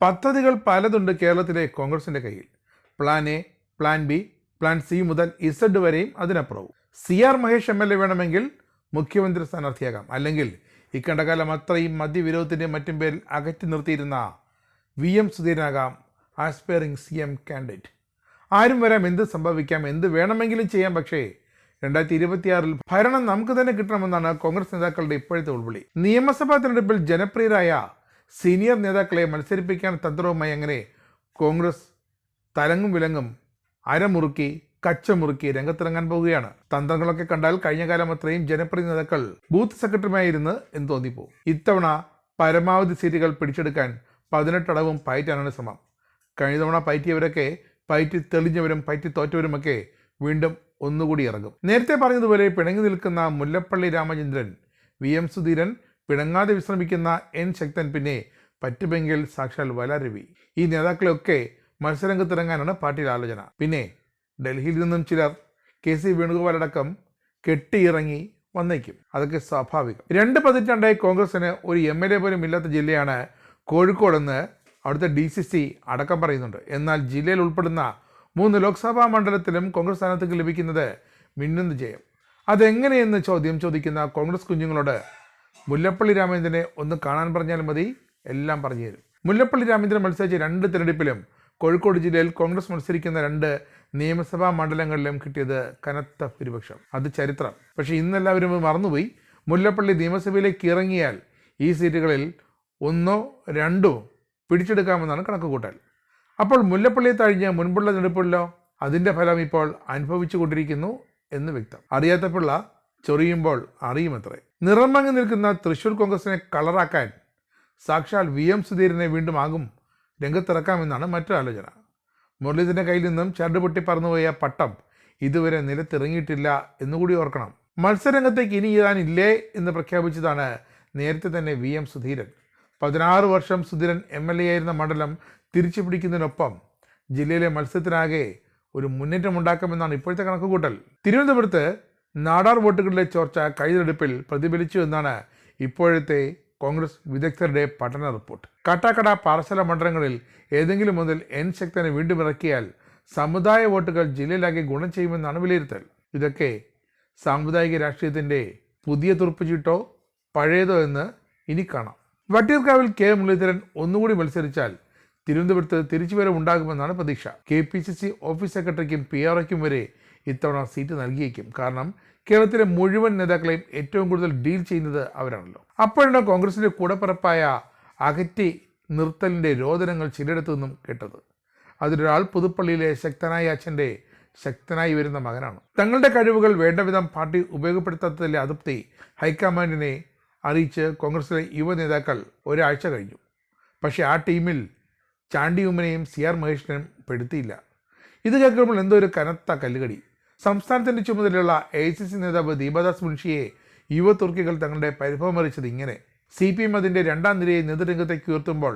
പദ്ധതികൾ പലതുണ്ട് കേരളത്തിലെ കോൺഗ്രസിൻ്റെ കയ്യിൽ. Plan A, plan B, plan C മുതൽ ഇസഡ് വരെയും അതിനപ്പുറവും. CR മഹേഷ് MLA വേണമെങ്കിൽ മുഖ്യമന്ത്രി സ്ഥാനാർത്ഥിയാകാം. അല്ലെങ്കിൽ ഇക്കണ്ടകാലം അത്രയും മദ്യവിരോധത്തിൻ്റെയും മറ്റും പേരിൽ അകറ്റി നിർത്തിയിരുന്ന VM സുധീരനാകാം ആസ്പയറിംഗ് CM കാൻഡിഡേറ്റ്. ആരും വരാം, എന്ത് സംഭവിക്കാം, എന്ത് വേണമെങ്കിലും ചെയ്യാം. പക്ഷേ 2026 ഭരണം നമുക്ക് തന്നെ കിട്ടണമെന്നാണ് കോൺഗ്രസ് നേതാക്കളുടെ ഇപ്പോഴത്തെ ഉൾവിളി. നിയമസഭാ തെരഞ്ഞെടുപ്പിൽ ജനപ്രിയരായ സീനിയർ നേതാക്കളെ മത്സരിപ്പിക്കാൻ തന്ത്രവുമായി അങ്ങനെ കോൺഗ്രസ് തലങ്ങും വിലങ്ങും അരമുറുക്കി കച്ചമുറുക്കി രംഗത്തിറങ്ങാൻ പോവുകയാണ്. തന്ത്രങ്ങളൊക്കെ കണ്ടാൽ കഴിഞ്ഞ കാലം അത്രയും ജനപ്രിയ നേതാക്കൾ ബൂത്ത് സെക്രട്ടറിമായിരുന്നു എന്ന് തോന്നിപ്പോവും. ഇത്തവണ പരമാവധി സീറ്റുകൾ പിടിച്ചെടുക്കാൻ 18 അടവും പയറ്റാനാണ് ശ്രമം. കഴിഞ്ഞ തവണ പയറ്റിയവരൊക്കെ പയറ്റി തെളിഞ്ഞവരും പയറ്റി തോറ്റവരുമൊക്കെ വീണ്ടും ഒന്നുകൂടി ഇറങ്ങും. നേരത്തെ പറഞ്ഞതുപോലെ പിണങ്ങി നിൽക്കുന്ന മുല്ലപ്പള്ളി രാമചന്ദ്രൻ, VM സുധീരൻ, പിണങ്ങാതെ വിശ്രമിക്കുന്ന N ശക്തൻ, പിന്നെ പറ്റുമെങ്കിൽ സാക്ഷാൽ വലാരവി, ഈ നേതാക്കളെയൊക്കെ മത്സരരംഗത്തിറങ്ങാനാണ് പാർട്ടിയുടെ ആലോചന. പിന്നെ ഡൽഹിയിൽ നിന്നും ചിലർ KC വേണുഗോപാൽ അടക്കം കെട്ടിയിറങ്ങി വന്നേക്കും. അതൊക്കെ സ്വാഭാവികം. 2 പതിറ്റാണ്ടായി കോൺഗ്രസിന് ഒരു MLA പോലും ഇല്ലാത്ത ജില്ലയാണ് കോഴിക്കോടെന്ന് അവിടുത്തെ DCC അടക്കം പറയുന്നുണ്ട്. എന്നാൽ ജില്ലയിൽ ഉൾപ്പെടുന്ന 3 ലോക്സഭാ മണ്ഡലത്തിലും കോൺഗ്രസ് സ്ഥാനാർത്ഥിക്ക് ലഭിക്കുന്നത് മിന്നുന്ന ജയം. അതെങ്ങനെയെന്ന് ചോദിക്കുന്ന കോൺഗ്രസ് കുഞ്ഞുങ്ങളോട് മുല്ലപ്പള്ളി രാമചന്ദ്രനെ ഒന്ന് കാണാൻ പറഞ്ഞാൽ മതി, എല്ലാം പറഞ്ഞു തരും. മുല്ലപ്പള്ളി രാമചന്ദ്രൻ മത്സരിച്ച 2 തിരഞ്ഞെടുപ്പിലും കോഴിക്കോട് ജില്ലയിൽ കോൺഗ്രസ് മത്സരിക്കുന്ന 2 നിയമസഭാ മണ്ഡലങ്ങളിലും കിട്ടിയത് കനത്ത ഭൂരിപക്ഷം. അത് ചരിത്രം. പക്ഷേ ഇന്നെല്ലാവരും മറന്നുപോയി. മുല്ലപ്പള്ളി നിയമസഭയിലേക്ക് ഇറങ്ങിയാൽ ഈ സീറ്റുകളിൽ 1 or 2 പിടിച്ചെടുക്കാമെന്നാണ് കണക്കുകൂട്ടൽ. അപ്പോൾ മുല്ലപ്പള്ളിയെ കഴിഞ്ഞ് മുൻപുള്ള തെരഞ്ഞെടുപ്പുകളിലോ അതിൻ്റെ ഫലം ഇപ്പോൾ അനുഭവിച്ചു കൊണ്ടിരിക്കുന്നു എന്ന് വ്യക്തം. അറിയാത്ത പിള്ള ചൊറിയുമ്പോൾ അറിയുമത്രേ. നിറം മങ്ങി നിൽക്കുന്ന തൃശ്ശൂർ കോൺഗ്രസിനെ കളറാക്കാൻ സാക്ഷാൽ VM സുധീരനെ വീണ്ടും ആകും രംഗത്തിറക്കാമെന്നാണ് മറ്റൊരു ആലോചന. മുരളീധരൻ്റെ കയ്യിൽ നിന്നും ചരടുപൊട്ടി പറന്നുപോയ പട്ടം ഇതുവരെ നിലത്തിറങ്ങിയിട്ടില്ല എന്നുകൂടി ഓർക്കണം. മത്സരരംഗത്തേക്ക് ഇനി ഇടാനില്ലേ എന്ന് പ്രഖ്യാപിച്ചതാണ് നേരത്തെ തന്നെ VM സുധീരൻ. 16 വർഷം സുധീരൻ MLA ആയിരുന്ന മണ്ഡലം തിരിച്ചു പിടിക്കുന്നതിനൊപ്പം ജില്ലയിലെ മത്സരത്തിനാകെ ഒരു മുന്നേറ്റം ഉണ്ടാക്കുമെന്നാണ് ഇപ്പോഴത്തെ കണക്കുകൂട്ടൽ. തിരുവനന്തപുരത്ത് നാടാർ വോട്ടുകളിലെ ചോർച്ച കഴിഞ്ഞെടുപ്പിൽ പ്രതിഫലിച്ചു എന്നാണ് ഇപ്പോഴത്തെ കോൺഗ്രസ് വിദഗ്ധരുടെ പഠന റിപ്പോർട്ട്. കാട്ടാക്കട, പാറശാല മണ്ഡലങ്ങളിൽ ഏതെങ്കിലും മുതൽ N ശക്തനെ വീണ്ടും ഇറക്കിയാൽ സമുദായ വോട്ടുകൾ ജില്ലയിലാകെ ഗുണം ചെയ്യുമെന്നാണ് വിലയിരുത്തൽ. ഇതൊക്കെ സാമുദായിക രാഷ്ട്രീയത്തിൻ്റെ പുതിയ തുറപ്പുചീട്ടോ പഴയതോ എന്ന് ഇനി കാണാം. വട്ടിയൂർക്കാവിൽ K മുരളീധരൻ ഒന്നുകൂടി മത്സരിച്ചാൽ തിരുവനന്തപുരത്ത് തിരിച്ചുവരവ് ഉണ്ടാകുമെന്നാണ് പ്രതീക്ഷ. KPCC ഓഫീസ് സെക്രട്ടറിക്കും PROയ്ക്കും വരെ ഇത്തവണ സീറ്റ് നൽകിയേക്കും. കാരണം കേരളത്തിലെ മുഴുവൻ നേതാക്കളെയും ഏറ്റവും കൂടുതൽ ഡീൽ ചെയ്യുന്നത് അവരാണല്ലോ. അപ്പോഴാണ് കോൺഗ്രസിൻ്റെ കൂടപ്പിറപ്പായ അകറ്റി നിർത്തലിൻ്റെ രോദനങ്ങൾ ചിലയിടത്തു നിന്നും കേട്ടത്. അതിലൊരാൾ പുതുപ്പള്ളിയിലെ ശക്തനായ അച്ഛൻ്റെ ശക്തനായി വരുന്ന മകനാണ്. തങ്ങളുടെ കഴിവുകൾ വേണ്ടവിധം പാർട്ടി ഉപയോഗപ്പെടുത്താത്തതിലെ അതൃപ്തി ഹൈക്കമാൻഡിനെ അറിയിച്ച് കോൺഗ്രസിലെ യുവ നേതാക്കൾ ഒരാഴ്ച കഴിഞ്ഞു. പക്ഷേ ആ ടീമിൽ ചാണ്ടി ഉമ്മനെയും CR മഹേഷിനെയും പെടുത്തിയില്ല. ഇത് കേൾക്കുമ്പോൾ എന്തോ ഒരു കനത്ത കല്ലുകടി. സംസ്ഥാനത്തിൻ്റെ ചുമതലയുള്ള AICC നേതാവ് ദീപദാസ് മുൻഷിയെ യുവ തുർക്കികൾ തങ്ങളുടെ പരിഭവം അറിയിച്ചത് ഇങ്ങനെ. CPM അതിൻ്റെ 2ാം നിരയെ നേതൃരംഗത്തേക്ക് ഉയർത്തുമ്പോൾ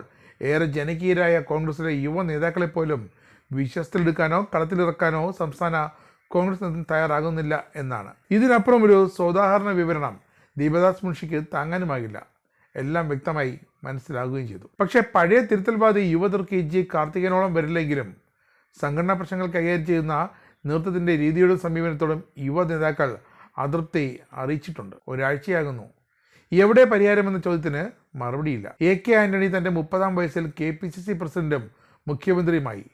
ഏറെ ജനകീയരായ കോൺഗ്രസിലെ യുവ നേതാക്കളെപ്പോലും വിശ്വസ്തലെടുക്കാനോ കളത്തിലിറക്കാനോ സംസ്ഥാന കോൺഗ്രസ് നേതൃത്വം തയ്യാറാകുന്നില്ല എന്നാണ്. ഇതിനപ്പുറം ഒരു സോദാഹരണ വിവരണം ദീപദാസ് മുൻഷിക്ക് താങ്ങാനുമാകില്ല. എല്ലാം വ്യക്തമായി മനസ്സിലാകുകയും ചെയ്തു. പക്ഷേ പഴയ തിരുത്തൽവാദി യുവ തുർക്കി G കാർത്തികനോളം വരില്ലെങ്കിലും സംഘടനാ പ്രശ്നങ്ങൾ കൈകാര്യം ചെയ്യുന്ന നേതൃത്വത്തിൻ്റെ രീതിയോടും സമീപനത്തോടും യുവ നേതാക്കൾ അതൃപ്തി അറിയിച്ചിട്ടുണ്ട്. ഒരാഴ്ചയാകുന്നു. എവിടെ പരിഹാരമെന്ന ചോദ്യത്തിന് മറുപടിയില്ല. AK ആന്റണി തൻ്റെ 30ാം വയസ്സിൽ KPCC പ്രസിഡന്റും മുഖ്യമന്ത്രിയുമായി.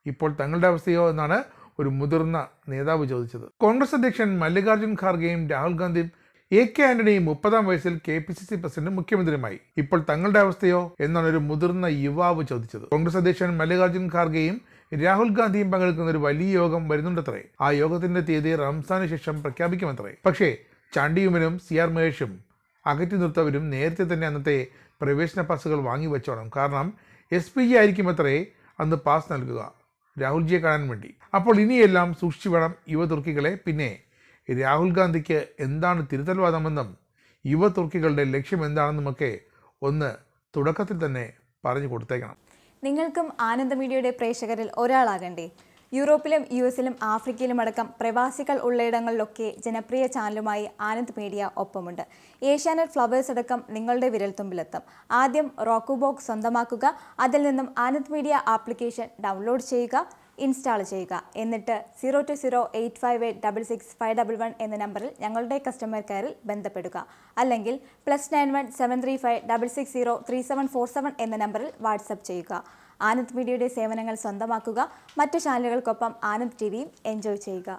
ഇപ്പോൾ തങ്ങളുടെ അവസ്ഥയോ എന്നാണ് ഒരു മുതിർന്ന നേതാവ് ചോദിച്ചത്. കോൺഗ്രസ് അധ്യക്ഷൻ മല്ലികാർജ്ജുൻ ഖാർഗെയും രാഹുൽ ഗാന്ധിയും AK ആന്റണി 30ാം വയസ്സിൽ KPCC പ്രസിഡന്റും മുഖ്യമന്ത്രിയുമായി. ഇപ്പോൾ തങ്ങളുടെ അവസ്ഥയോ എന്നാണ് ഒരു മുതിർന്ന യുവാവ് ചോദിച്ചത്. കോൺഗ്രസ് അധ്യക്ഷൻ മല്ലികാർജ്ജുൻ ഖാർഗെയും രാഹുൽ ഗാന്ധിയും പങ്കെടുക്കുന്ന ഒരു വലിയ യോഗം വരുന്നുണ്ടത്രേ. ആ യോഗത്തിന്റെ തീയതി റംസാന് ശേഷം പ്രഖ്യാപിക്കുമത്രേ. പക്ഷേ ചാണ്ടിയുമനും CR മഹേഷും അകറ്റി നിർത്തവരും നേരത്തെ തന്നെ അന്നത്തെ പ്രവേശന പാസുകൾ വാങ്ങി വെച്ചോണം. കാരണം SPG ആയിരിക്കും അത്രേ അന്ന് പാസ് നൽകുക രാഹുൽജിയെ കാണാൻ വേണ്ടി. അപ്പോൾ ഇനിയെല്ലാം സൂക്ഷിച്ചു വേണം യുവ തുർക്കികളെ. പിന്നെ രാഹുൽ ഗാന്ധിക്ക് എന്താണ് തിരുത്തൽവാദമെന്നും യുവ തുർക്കികളുടെ ലക്ഷ്യം എന്താണെന്നുമൊക്കെ ഒന്ന് തുടക്കത്തിൽ തന്നെ പറഞ്ഞു കൊടുത്തേക്കണം. നിങ്ങൾക്കും ആനന്ദ മീഡിയയുടെ പ്രേക്ഷകരിൽ ഒരാളാകണ്ടേ? യൂറോപ്പിലും US-ലും ആഫ്രിക്കയിലും അടക്കം പ്രവാസികൾ ഉള്ളയിടങ്ങളിലൊക്കെ ജനപ്രിയ ചാനലുമായി ആനന്ദ് മീഡിയ ഒപ്പമുണ്ട്. ഏഷ്യാനെറ്റ് ഫ്ലവേഴ്സ് അടക്കം നിങ്ങളുടെ വിരൽത്തുമ്പിലെത്തും. ആദ്യം റോക്കു ബോക്സ് സ്വന്തമാക്കുക. അതിൽ നിന്നും ആനന്ദ് മീഡിയ ആപ്ലിക്കേഷൻ ഡൗൺലോഡ് ചെയ്യുക, ഇൻസ്റ്റാൾ ചെയ്യുക. എന്നിട്ട് 02085866511 എന്ന നമ്പറിൽ ഞങ്ങളുടെ കസ്റ്റമർ കെയറിൽ ബന്ധപ്പെടുക. അല്ലെങ്കിൽ +91 735 660 3747 എന്ന നമ്പറിൽ വാട്സപ്പ് ചെയ്യുക. ആനന്ദ് മീഡിയയുടെ സേവനങ്ങൾ സ്വന്തമാക്കുക. മറ്റു ചാനലുകൾക്കൊപ്പം ആനന്ദ് TVയും എൻജോയ് ചെയ്യുക.